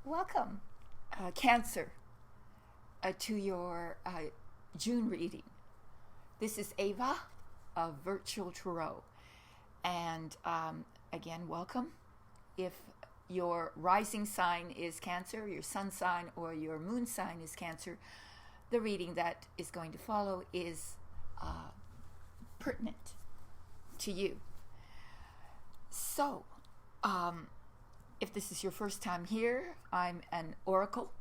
Welcome, Cancer, to your June reading. This is Ava of Virtual Tarot. And again, welcome. If your rising sign is Cancer, your sun sign, or your moon sign is Cancer, the reading that is going to follow is pertinent to you. So, if this is your first time here, I'm an oracle,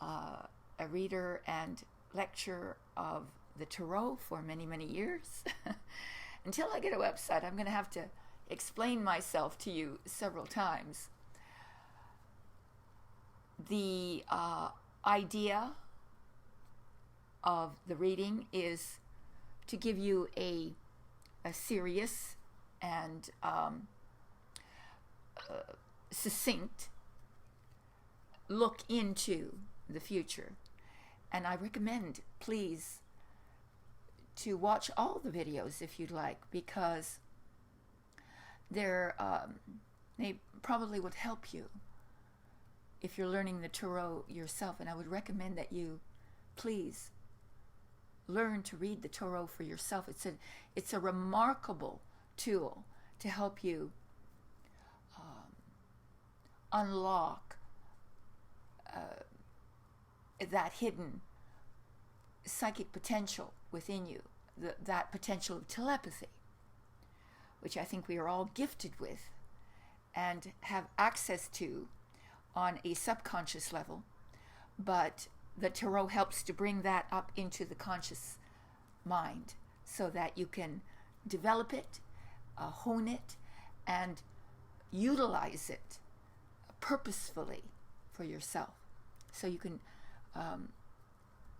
a reader and lecturer of the tarot for many, many years. Until I get a website, I'm going to have to explain myself to you several times. The idea of the reading is to give you a serious and succinct look into the future. And I recommend, please, to watch all the videos if you'd like, because they probably would help you if you're learning the tarot yourself. And I would recommend that you please learn to read the tarot for yourself. It's a remarkable tool to help you unlock that hidden psychic potential within you, that potential of telepathy, which I think we are all gifted with and have access to on a subconscious level. But the tarot helps to bring that up into the conscious mind so that you can develop it, hone it, and utilize it purposefully for yourself. So you can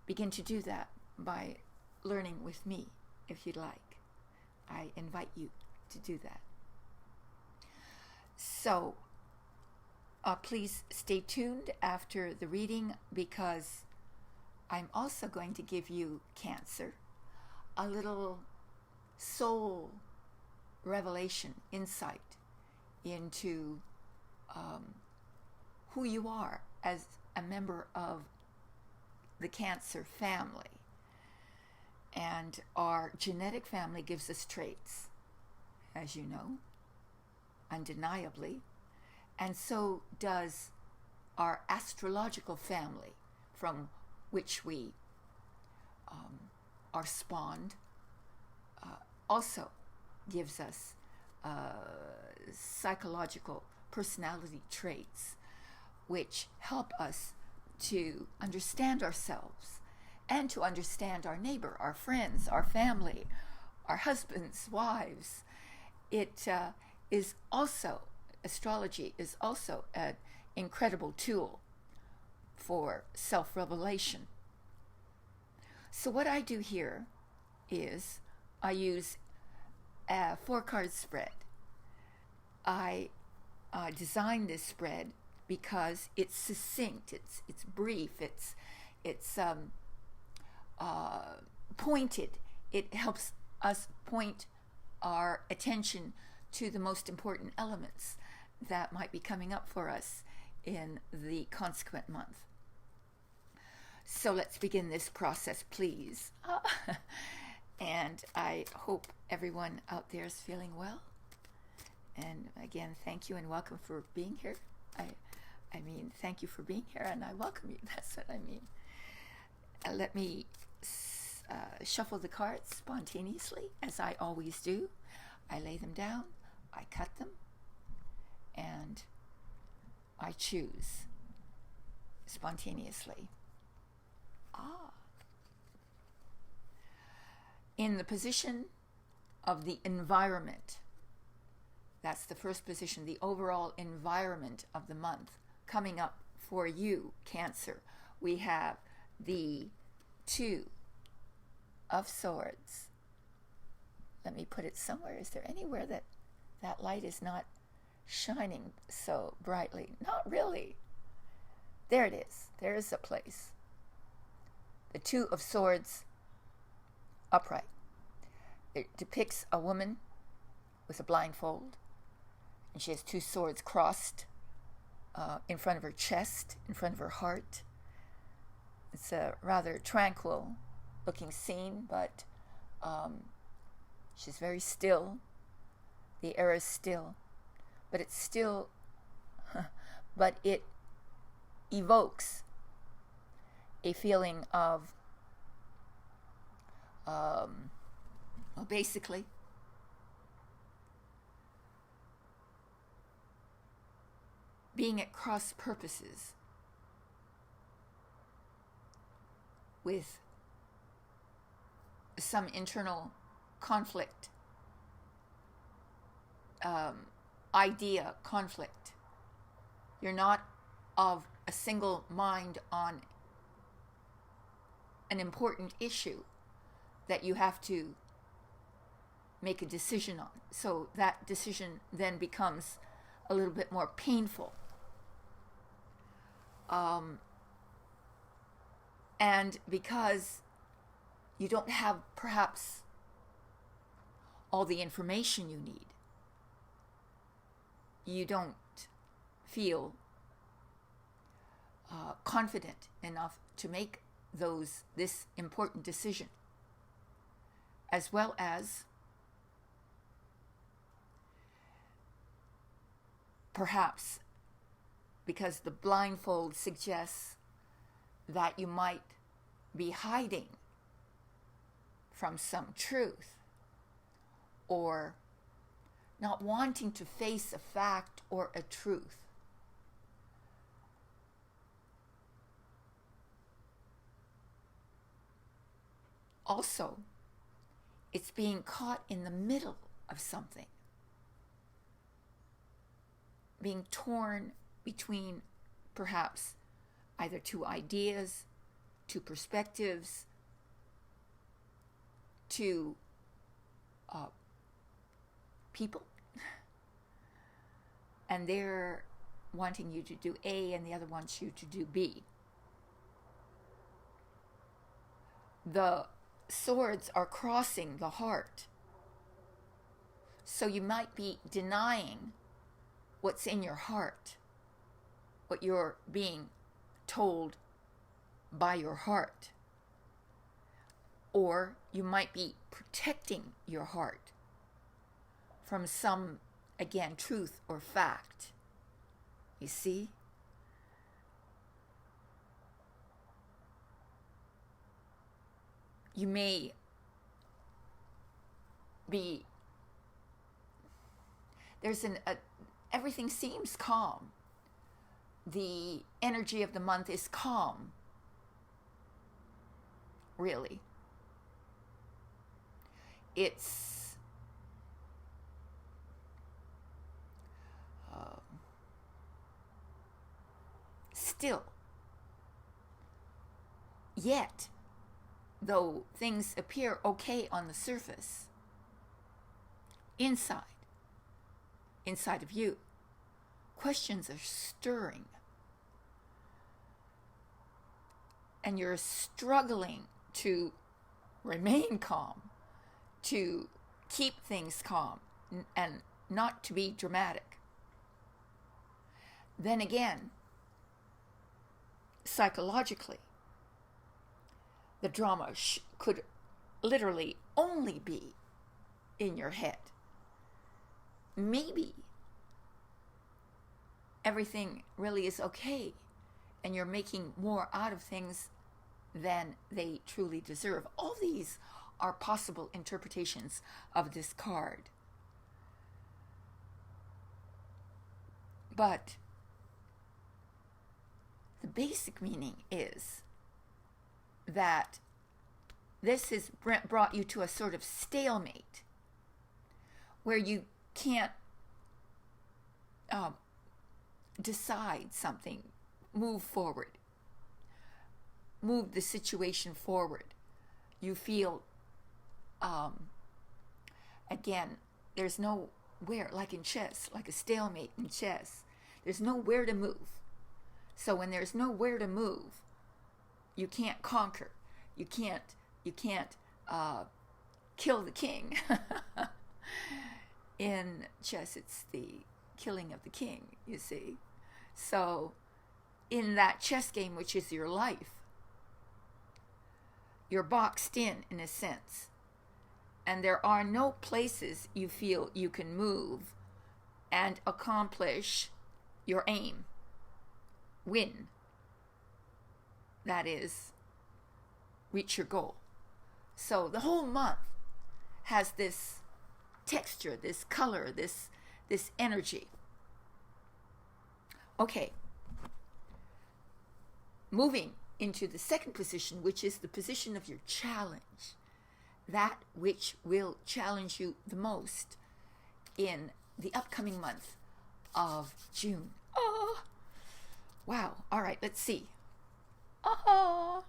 begin to do that by learning with me, if you'd like. I invite you to do that. So please stay tuned after the reading, because I'm also going to give you, Cancer, a little soul revelation, insight into who you are as a member of the Cancer family. And our genetic family gives us traits, as you know, undeniably. And so does our astrological family, from which we are spawned, also gives us psychological personality traits which help us to understand ourselves and to understand our neighbor, our friends, our family, our husbands, wives. It is also, astrology is also an incredible tool for self-revelation. So what I do here is I use a 4-card spread. I designed this spread because it's succinct, it's brief, it's pointed. It helps us point our attention to the most important elements that might be coming up for us in the consequent month. So let's begin this process, please. And I hope everyone out there is feeling well. And again, thank you and welcome for being here. I mean, thank you for being here, and I welcome you. That's what I mean. Let me shuffle the cards spontaneously, as I always do. I lay them down, I cut them, and I choose spontaneously. In the position of the environment, that's the first position, the overall environment of the month coming up for you, Cancer. We have the 2 of Swords. Let me put it somewhere. Is there anywhere that light is not shining so brightly? Not really. There it is. There is a place. The 2 of Swords upright. It depicts a woman with a blindfold, and she has 2 swords crossed in front of her chest, in front of her heart. It's a rather tranquil looking scene, but she's very still. The air is still, but it's still, but it evokes a feeling of, well, basically, being at cross purposes with some internal conflict, idea conflict. You're not of a single mind on an important issue that you have to make a decision on. So that decision then becomes a little bit more painful. And because you don't have perhaps all the information you need, you don't feel confident enough to make this important decision, as well as perhaps because the blindfold suggests that you might be hiding from some truth, or not wanting to face a fact or a truth. Also, it's being caught in the middle of something, being torn between perhaps either two ideas, two perspectives, two people, and they're wanting you to do A and the other wants you to do B. The swords are crossing the heart, so you might be denying what's in your heart, what you're being told by your heart. Or you might be protecting your heart from some, again, truth or fact. You see? You may be, everything seems calm. The energy of the month is calm, really. It's still, yet, though things appear okay on the surface, inside of you, questions are stirring, and you're struggling to remain calm, to keep things calm, and not to be dramatic. Then again, psychologically, the drama could literally only be in your head. Maybe everything really is okay and you're making more out of things than they truly deserve. All these are possible interpretations of this card. But the basic meaning is that this has brought you to a sort of stalemate where you can't decide something, move forward, move the situation forward. You feel, again, there's nowhere, like in chess, like a stalemate in chess, there's nowhere to move. So when there's nowhere to move, you can't conquer. You can't kill the king. In chess, it's the killing of the king, you see. So, in that chess game, which is your life, you're boxed in a sense. And there are no places you feel you can move and accomplish your aim. Win. That is, reach your goal. So the whole month has this texture, this color, this energy. Okay. Moving into the second position, which is the position of your challenge. That which will challenge you the most in the upcoming month of June. Oh, wow. All right, let's see. Oh,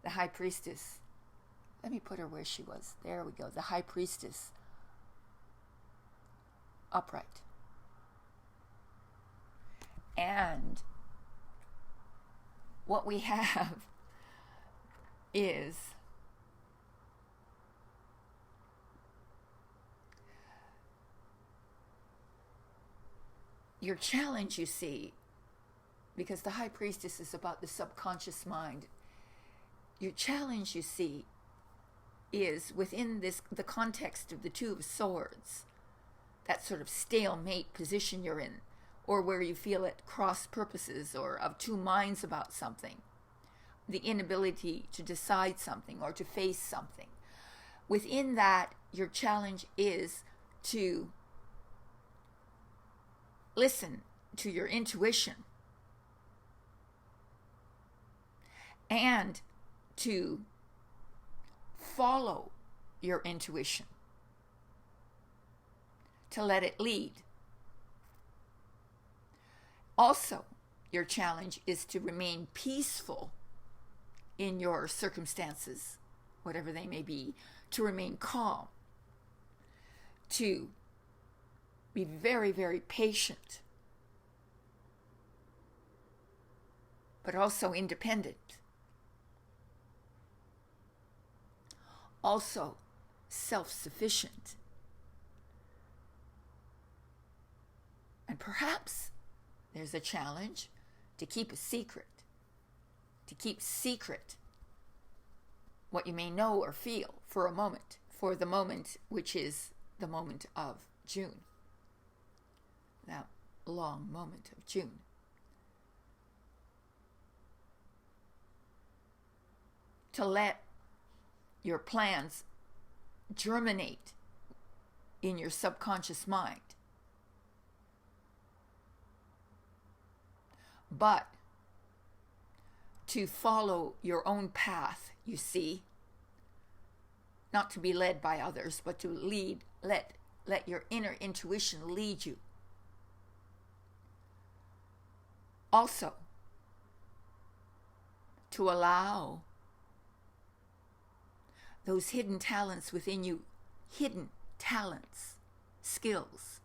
the High Priestess. Let me put her where she was. There we go. The High Priestess. Upright. And what we have is your challenge, you see, because the High Priestess is about the subconscious mind. Your challenge, you see, is within the context of the Two of Swords, that sort of stalemate position you're in, or where you feel at cross purposes or of two minds about something, the inability to decide something or to face something. Within that, your challenge is to listen to your intuition and to follow your intuition, to let it lead. Also, your challenge is to remain peaceful in your circumstances, whatever they may be, to remain calm, to be very, very patient, but also independent. Also self-sufficient. And perhaps there's a challenge to keep a secret, to keep secret what you may know or feel for a moment, for the moment which is the moment of June, that long moment of June. To let your plans germinate in your subconscious mind. But to follow your own path, you see, not to be led by others, but to let your inner intuition lead you. Also, to allow those hidden talents within you, hidden talents, skills,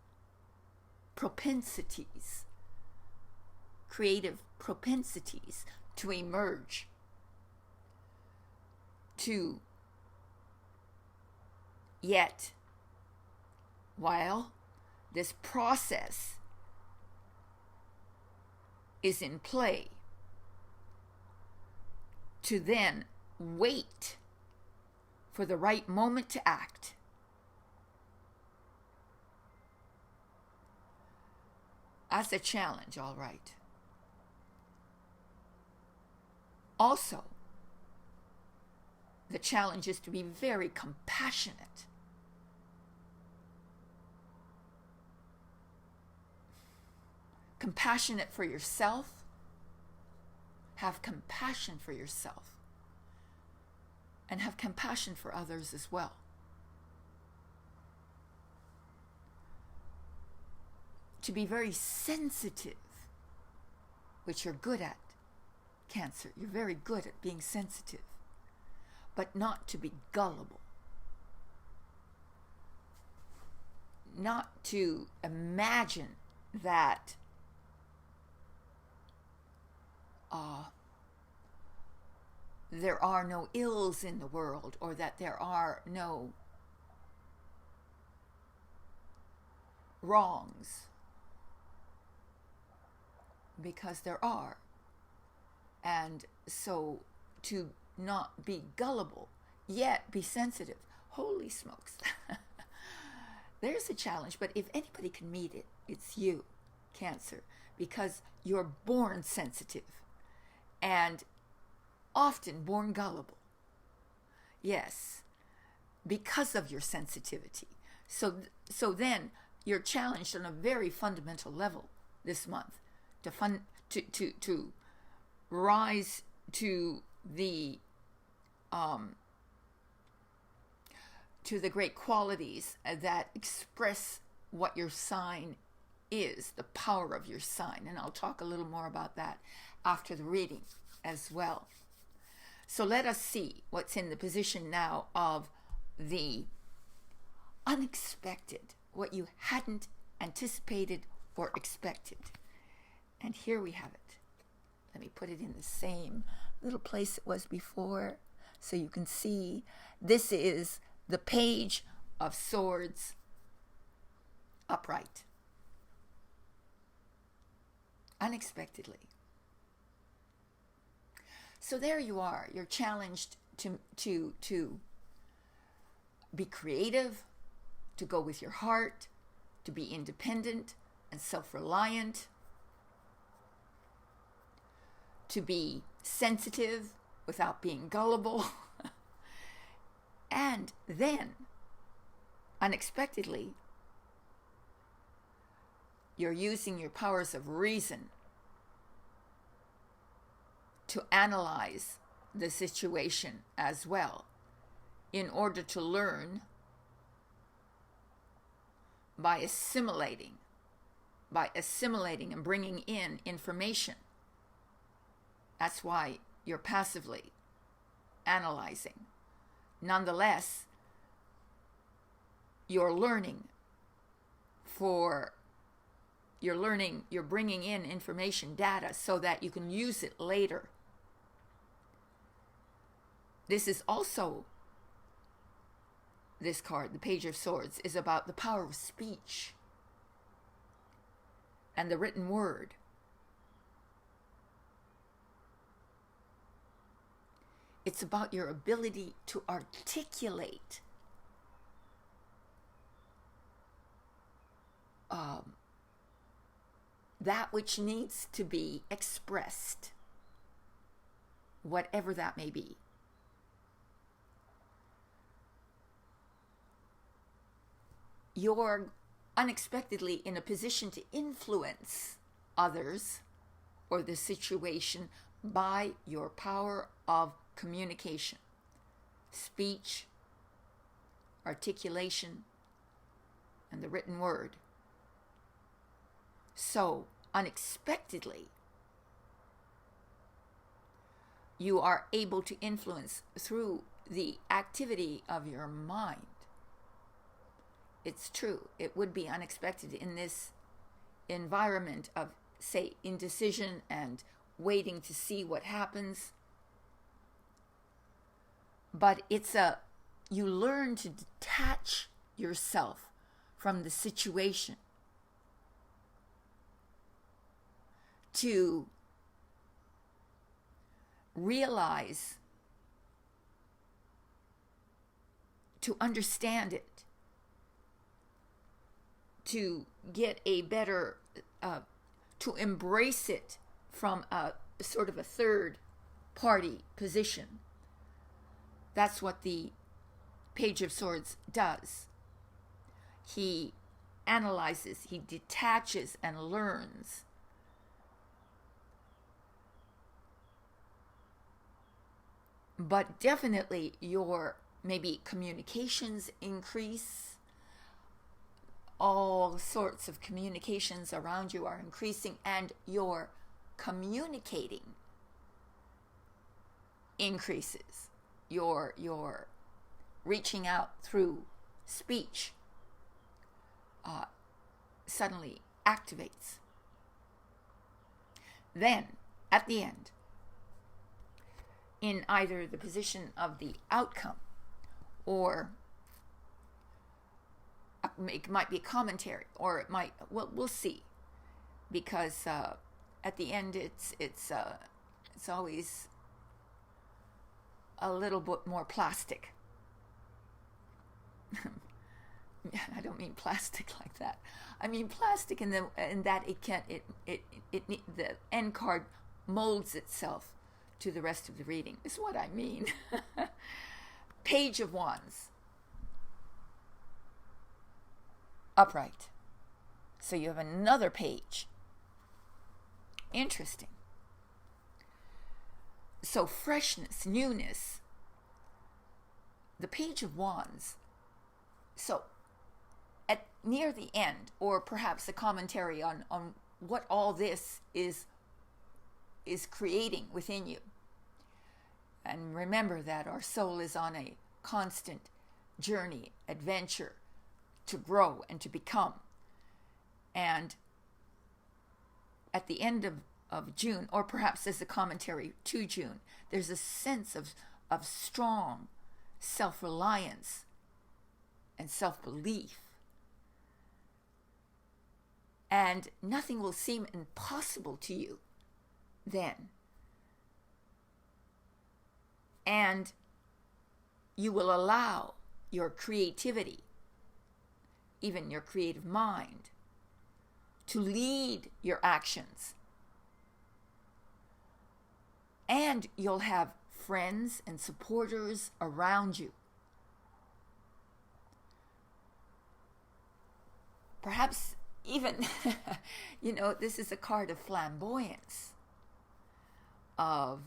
propensities, creative propensities to emerge, to yet, while this process is in play, to then wait for the right moment to act. That's a challenge, all right. Also, the challenge is to be very compassionate. Compassionate for yourself. Have compassion for yourself. And have compassion for others as well. To be very sensitive, which you're good at, Cancer. You're very good at being sensitive, but not to be gullible. Not to imagine that there are no ills in the world, or that there are no wrongs because there are. And so to not be gullible, yet be sensitive. Holy smokes. There's a challenge, but if anybody can meet it, it's you, Cancer, because you're born sensitive and often born gullible. Yes, because of your sensitivity. So then you're challenged on a very fundamental level this month to rise to the great qualities that express what your sign is, the power of your sign. And I'll talk a little more about that after the reading as well. So let us see what's in the position now of the unexpected, what you hadn't anticipated or expected. And here we have it. Let me put it in the same little place it was before so you can see. This is the Page of Swords upright. Unexpectedly. So there you are. You're challenged to be creative, to go with your heart, to be independent and self-reliant, to be sensitive without being gullible. And then, unexpectedly, you're using your powers of reason to analyze the situation as well in order to learn by assimilating and bringing in information. That's why you're passively analyzing. Nonetheless, you're bringing in information, data, so that you can use it later. This is also, this card, the Page of Swords, is about the power of speech and the written word. It's about your ability to articulate that which needs to be expressed, whatever that may be. You're unexpectedly in a position to influence others or the situation by your power of communication, speech, articulation, and the written word. So, unexpectedly, you are able to influence through the activity of your mind. It's true, it would be unexpected in this environment of, say, indecision and waiting to see what happens. But you learn to detach yourself from the situation, to realize, to understand it, to get a better, to embrace it from a sort of a third party position. That's what the Page of Swords does. He analyzes, he detaches and learns. But definitely your maybe communications increase. All sorts of communications around you are increasing, and your communicating increases. Your reaching out through speech suddenly activates. Then, at the end, in either the position of the outcome or it might be a commentary, or it might, well, we'll see, because at the end, it's always a little bit more plastic. I don't mean plastic like that. I mean plastic in that the end card molds itself to the rest of the reading. Is what I mean. Page of Wands. Upright. So you have another page. Interesting. So freshness, newness. The Page of Wands. So at near the end, or perhaps a commentary on what all this is creating within you. And remember that our soul is on a constant journey, adventure, to grow and to become. And at the end of June, or perhaps as a commentary to June, there's a sense of strong self-reliance and self-belief. And nothing will seem impossible to you then. And you will allow your creativity, even your creative mind, to lead your actions. And you'll have friends and supporters around you. Perhaps even, this is a card of flamboyance, of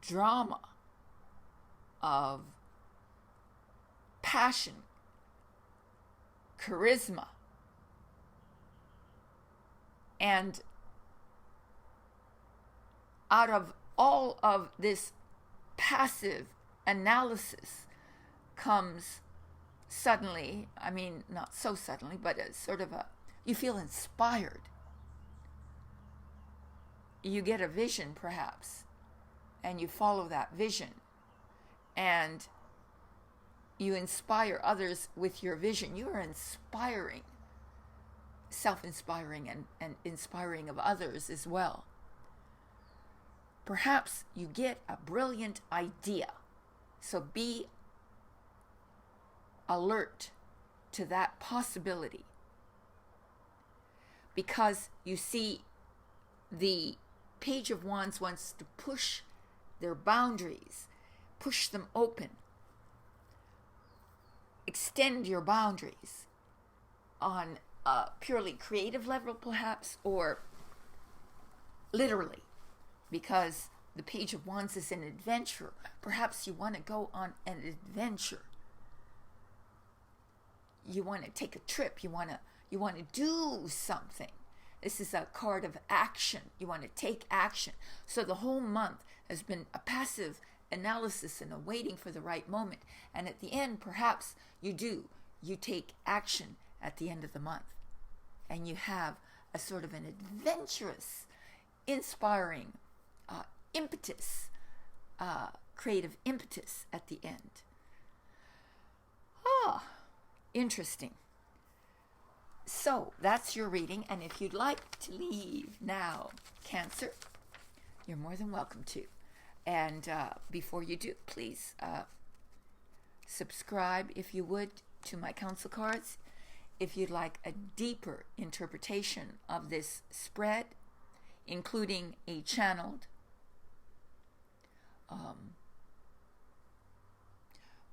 drama, of passion, charisma, and out of all of this passive analysis comes suddenly, not so suddenly, but you feel inspired. You get a vision, perhaps, and you follow that vision, and you inspire others with your vision. You are inspiring, self-inspiring, and inspiring of others as well. Perhaps you get a brilliant idea, so be alert to that possibility, because you see, the Page of Wands wants to push their boundaries, push them open, extend your boundaries on a purely creative level, perhaps, or literally, because the Page of Wands is an adventure. Perhaps you want to go on an adventure. You want to take a trip. You want to do something. This is a card of action. You want to take action. So the whole month has been a passive analysis and a waiting for the right moment. And at the end, perhaps you take action at the end of the month. And you have a sort of an adventurous, inspiring impetus, creative impetus at the end. Interesting. So that's your reading, and if you'd like to leave now, Cancer, you're more than welcome to. And before you do, please subscribe, if you would, to my counsel cards. If you'd like a deeper interpretation of this spread, including a channeled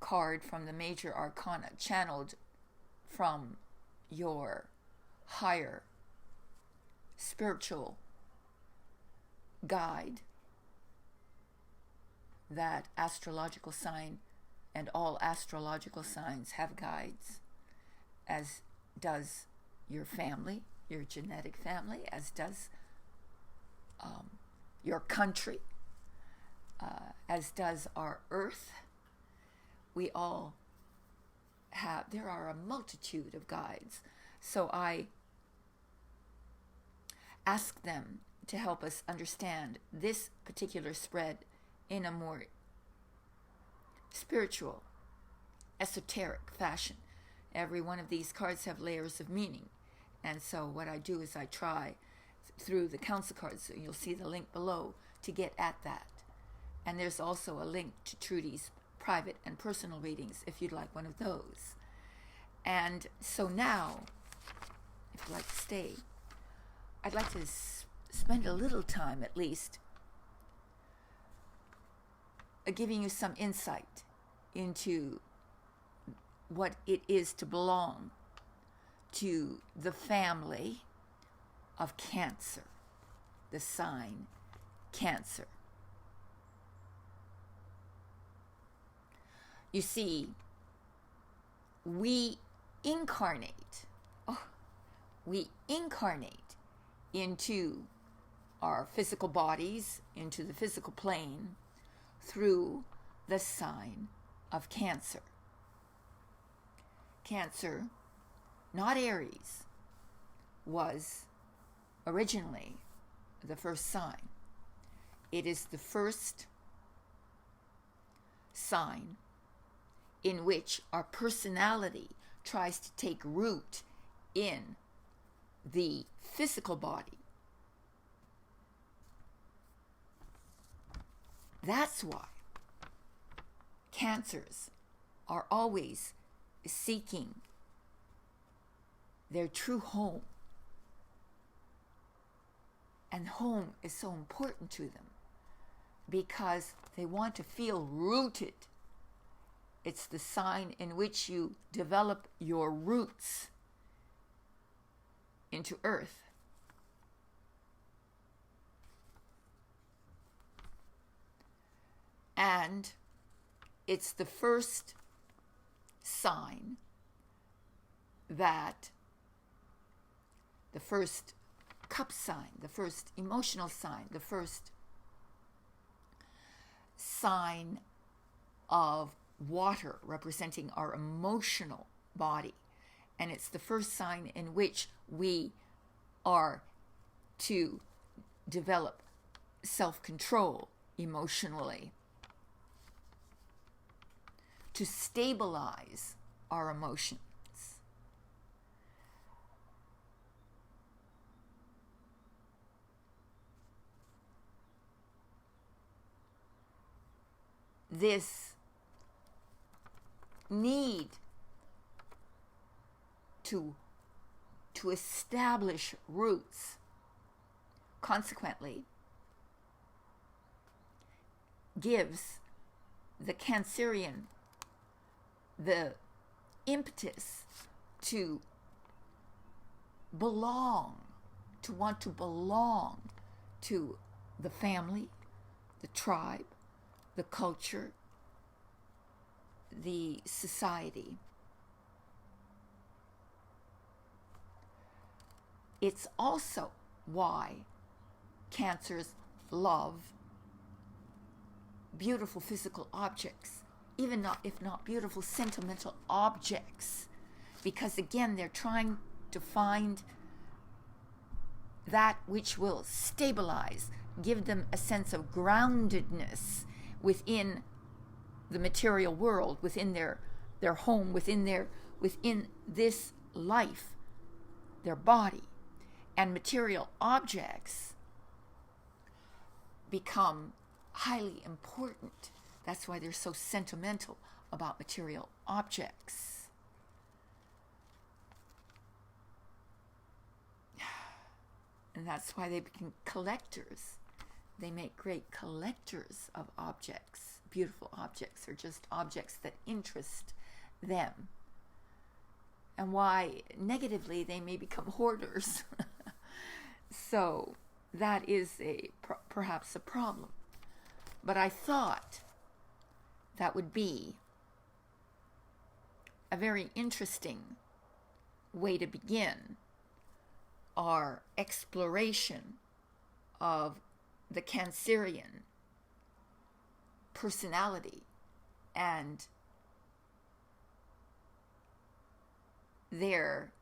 card from the major arcana, channeled from your higher spiritual guide, that astrological sign and all astrological signs have guides, as does your family, your genetic family, as does your country, as does our earth. We all there are a multitude of guides. So I ask them to help us understand this particular spread in a more spiritual, esoteric fashion. Every one of these cards have layers of meaning. And so what I do is I try through the council cards. So you'll see the link below to get at that. And there's also a link to Trudy's private and personal readings if you'd like one of those. And so now, if you'd like to stay, I'd like to spend a little time at least giving you some insight into what it is to belong to the family of Cancer, the sign Cancer. You see, we incarnate into our physical bodies, into the physical plane, through the sign of Cancer. Cancer, not Aries, was originally the first sign. It is the first sign in which our personality tries to take root in the physical body. That's why Cancers are always seeking their true home. And home is so important to them because they want to feel rooted. It's the sign in which you develop your roots into earth. And it's the first sign that, the first cup sign, the first emotional sign, the first sign of water representing our emotional body. And it's the first sign in which we are to develop self-control emotionally, to stabilize our emotions. This need to establish roots, consequently, gives the Cancerian the impetus to belong, to want to belong to the family, the tribe, the culture, the society. It's also why Cancers love beautiful physical objects, even not, if not beautiful sentimental objects, because again, they're trying to find that which will stabilize, give them a sense of groundedness within the material world, within their home, within this life, their body. And material objects become highly important. That's why they're so sentimental about material objects. And that's why they become collectors. They make great collectors of objects, beautiful objects, or just objects that interest them. And why negatively they may become hoarders. So that is perhaps a problem. But I thought that would be a very interesting way to begin our exploration of the Cancerian personality and their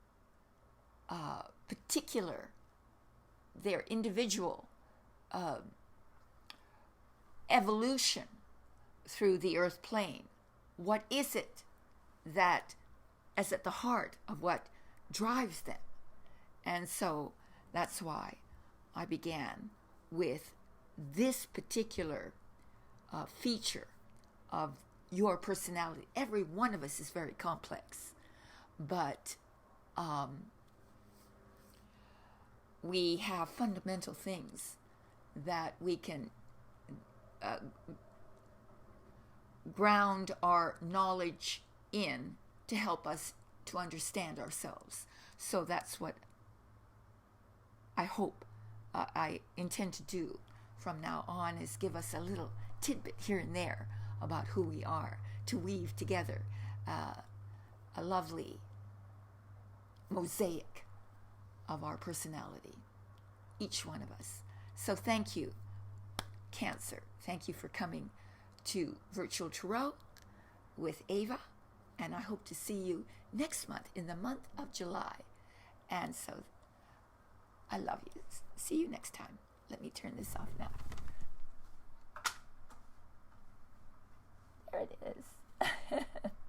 their individual evolution through the earth plane. What is it that is at the heart of what drives them? And so that's why I began with this particular feature of your personality. Every one of us is very complex, but we have fundamental things that we can ground our knowledge in to help us to understand ourselves. So that's what I hope I intend to do from now on, is give us a little tidbit here and there about who we are, to weave together a lovely mosaic of our personality, each one of us. So thank you, Cancer. Thank you for coming to Virtual Tarot with Ava, and I hope to see you next month, in the month of July. And so I love you. See you next time. Let me turn this off now.